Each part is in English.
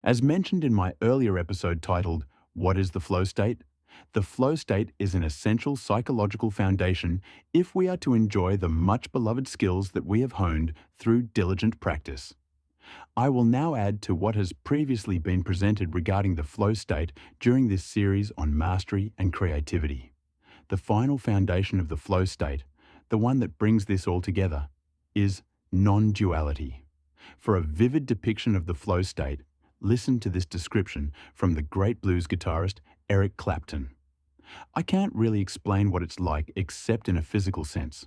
As mentioned in my earlier episode titled, What is the Flow State? The flow state is an essential psychological foundation if we are to enjoy the much beloved skills that we have honed through diligent practice. I will now add to what has previously been presented regarding the flow state during this series on mastery and creativity. The final foundation of the flow state, the one that brings this all together, is non-duality. For a vivid depiction of the flow state, listen to this description from the great blues guitarist Eric Clapton. I can't really explain what it's like except in a physical sense.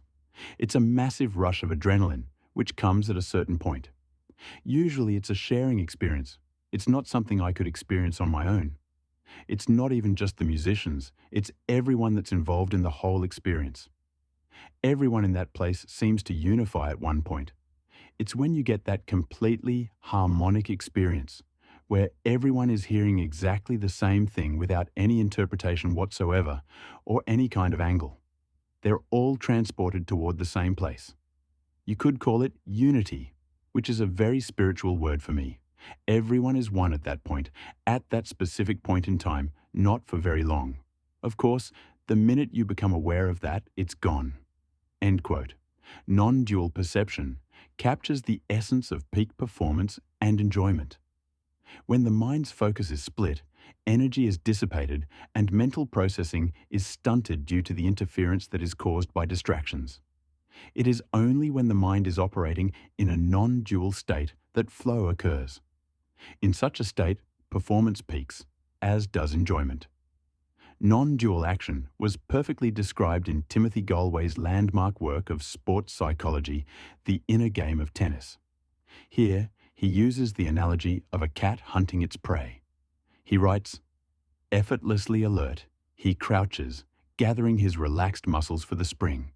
It's a massive rush of adrenaline, which comes at a certain point. Usually it's a sharing experience. It's not something I could experience on my own. It's not even just the musicians, it's everyone that's involved in the whole experience. Everyone in that place seems to unify at one point. It's when you get that completely harmonic experience, where everyone is hearing exactly the same thing without any interpretation whatsoever or any kind of angle. They're all transported toward the same place. You could call it unity, which is a very spiritual word for me. Everyone is one at that point, at that specific point in time, not for very long. Of course, the minute you become aware of that, it's gone. End quote. Non-dual perception captures the essence of peak performance and enjoyment. When the mind's focus is split, energy is dissipated and mental processing is stunted due to the interference that is caused by distractions. It is only when the mind is operating in a non-dual state that flow occurs. In such a state, performance peaks, as does enjoyment. Non-dual action was perfectly described in Timothy Galway's landmark work of sports psychology, The Inner Game of Tennis. Here, he uses the analogy of a cat hunting its prey. He writes, "Effortlessly alert, he crouches, gathering his relaxed muscles for the spring.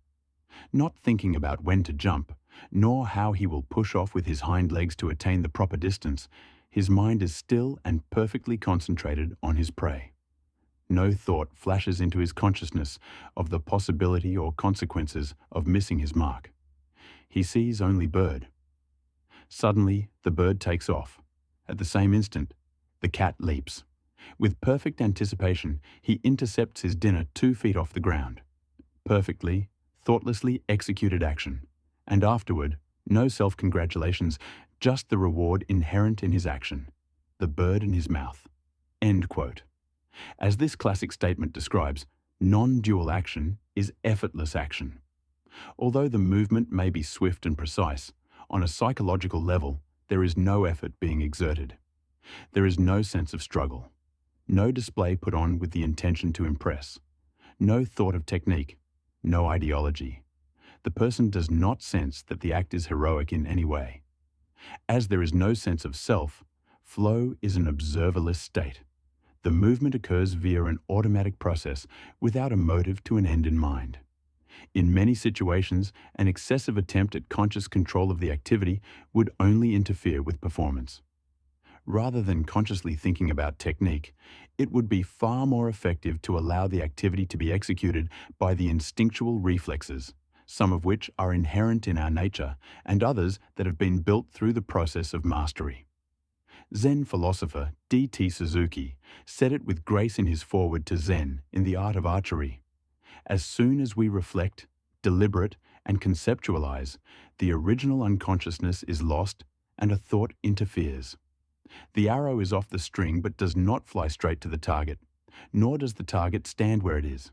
Not thinking about when to jump, nor how he will push off with his hind legs to attain the proper distance, his mind is still and perfectly concentrated on his prey. No thought flashes into his consciousness of the possibility or consequences of missing his mark. He sees only bird. Suddenly, the bird takes off. At the same instant, the cat leaps. With perfect anticipation, he intercepts his dinner 2 feet off the ground. Perfectly, thoughtlessly executed action. And afterward, no self-congratulations, just the reward inherent in his action. The bird in his mouth." End quote. As this classic statement describes, non-dual action is effortless action. Although the movement may be swift and precise, on a psychological level, there is no effort being exerted. There is no sense of struggle. No display put on with the intention to impress. No thought of technique. No ideology. The person does not sense that the act is heroic in any way. As there is no sense of self, flow is an observerless state. The movement occurs via an automatic process without a motive to an end in mind. In many situations, an excessive attempt at conscious control of the activity would only interfere with performance. Rather than consciously thinking about technique, it would be far more effective to allow the activity to be executed by the instinctual reflexes, some of which are inherent in our nature and others that have been built through the process of mastery. Zen philosopher D.T. Suzuki said it with grace in his foreword to Zen in the art of archery. As soon as we reflect, deliberate, and conceptualize, the original unconsciousness is lost and a thought interferes. The arrow is off the string but does not fly straight to the target, nor does the target stand where it is.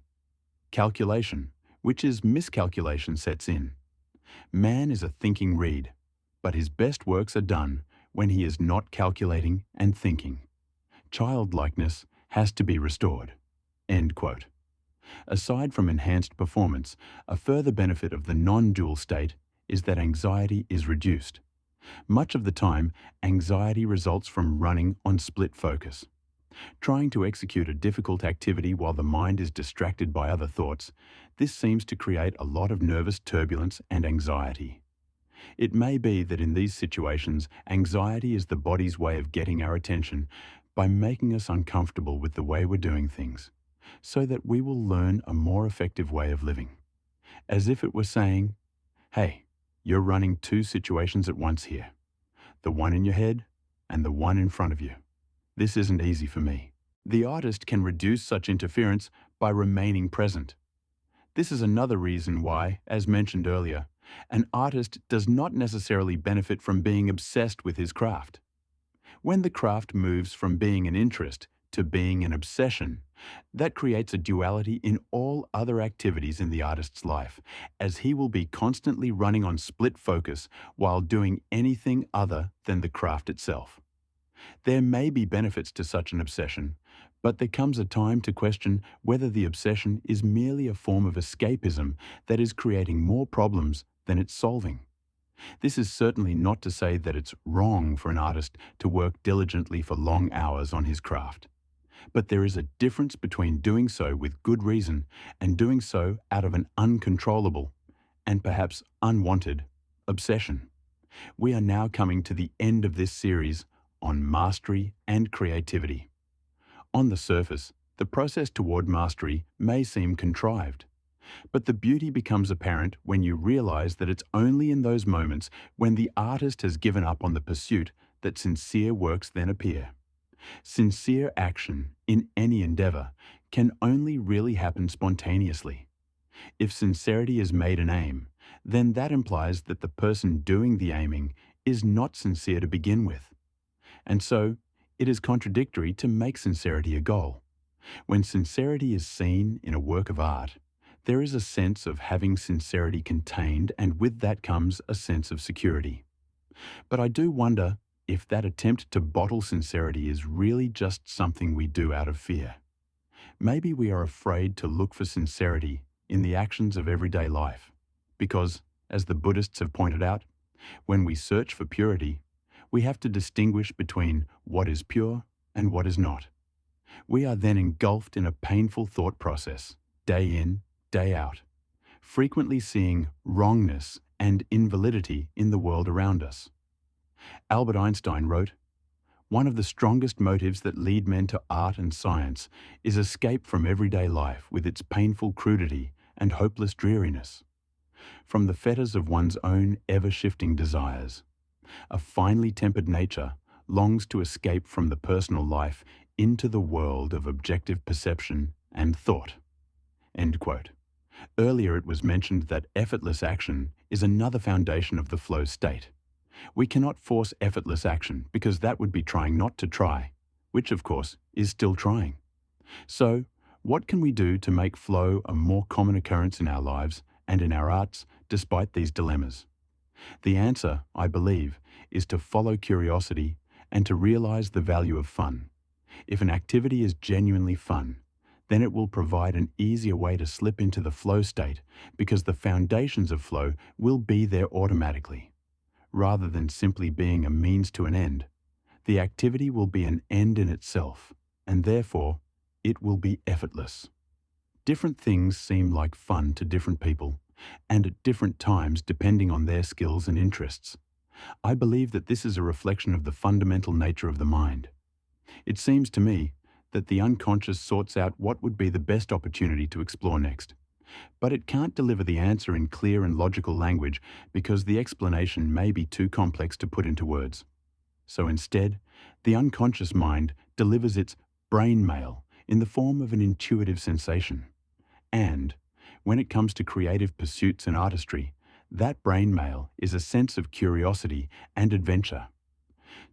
Calculation, which is miscalculation, sets in. Man is a thinking reed, but his best works are done when he is not calculating and thinking. Childlikeness has to be restored." End quote. Aside from enhanced performance, a further benefit of the non-dual state is that anxiety is reduced. Much of the time, anxiety results from running on split focus. Trying to execute a difficult activity while the mind is distracted by other thoughts, this seems to create a lot of nervous turbulence and anxiety. It may be that in these situations, anxiety is the body's way of getting our attention by making us uncomfortable with the way we're doing things, so that we will learn a more effective way of living. As if it were saying, "Hey, you're running 2 situations at once here. The one in your head and the one in front of you. This isn't easy for me. The artist can reduce such interference by remaining present. This is another reason why, as mentioned earlier, an artist does not necessarily benefit from being obsessed with his craft. When the craft moves from being an interest to being an obsession, that creates a duality in all other activities in the artist's life, as he will be constantly running on split focus while doing anything other than the craft itself. There may be benefits to such an obsession, but there comes a time to question whether the obsession is merely a form of escapism that is creating more problems than it's solving. This is certainly not to say that it's wrong for an artist to work diligently for long hours on his craft. But there is a difference between doing so with good reason and doing so out of an uncontrollable, and perhaps unwanted, obsession. We are now coming to the end of this series on mastery and creativity. On the surface, the process toward mastery may seem contrived. But the beauty becomes apparent when you realize that it's only in those moments when the artist has given up on the pursuit that sincere works then appear. Sincere action in any endeavor can only really happen spontaneously. If sincerity is made an aim, then that implies that the person doing the aiming is not sincere to begin with. And so, it is contradictory to make sincerity a goal. When sincerity is seen in a work of art, there is a sense of having sincerity contained, and with that comes a sense of security. But I do wonder if that attempt to bottle sincerity is really just something we do out of fear. Maybe we are afraid to look for sincerity in the actions of everyday life, because, as the Buddhists have pointed out, when we search for purity, we have to distinguish between what is pure and what is not. We are then engulfed in a painful thought process, day in, day out, frequently seeing wrongness and invalidity in the world around us. Albert Einstein wrote, "One of the strongest motives that lead men to art and science is escape from everyday life with its painful crudity and hopeless dreariness. From the fetters of one's own ever-shifting desires, a finely tempered nature longs to escape from the personal life into the world of objective perception and thought." End quote. Earlier it was mentioned that effortless action is another foundation of the flow state. We cannot force effortless action because that would be trying not to try, which of course is still trying. So, what can we do to make flow a more common occurrence in our lives and in our arts despite these dilemmas? The answer, I believe, is to follow curiosity and to realize the value of fun. If an activity is genuinely fun, then it will provide an easier way to slip into the flow state because the foundations of flow will be there automatically. Rather than simply being a means to an end, the activity will be an end in itself, and therefore, it will be effortless. Different things seem like fun to different people, and at different times depending on their skills and interests. I believe that this is a reflection of the fundamental nature of the mind. It seems to me that the unconscious sorts out what would be the best opportunity to explore next. But it can't deliver the answer in clear and logical language because the explanation may be too complex to put into words. So instead, the unconscious mind delivers its brain mail in the form of an intuitive sensation. And, when it comes to creative pursuits and artistry, that brain mail is a sense of curiosity and adventure.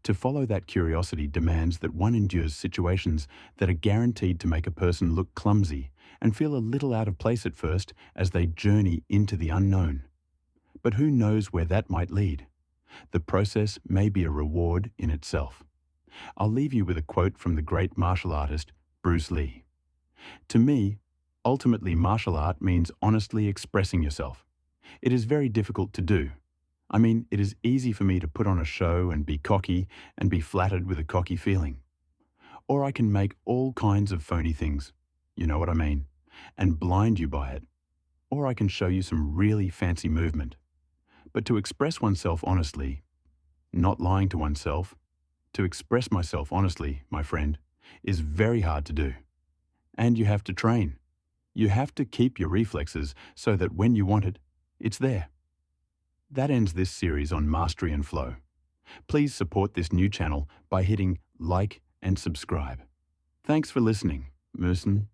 To follow that curiosity demands that one endures situations that are guaranteed to make a person look clumsy and feel a little out of place at first as they journey into the unknown. But who knows where that might lead? The process may be a reward in itself. I'll leave you with a quote from the great martial artist Bruce Lee. "To me, ultimately martial art means honestly expressing yourself. It is very difficult to do. I mean, it is easy for me to put on a show and be cocky and be flattered with a cocky feeling. Or I can make all kinds of phony things, you know what I mean, and blind you by it. Or I can show you some really fancy movement. But to express oneself honestly, not lying to oneself, to express myself honestly, my friend, is very hard to do. And you have to train. You have to keep your reflexes so that when you want it, it's there." That ends this series on mastery and flow. Please support this new channel by hitting like and subscribe. Thanks for listening. Mösen.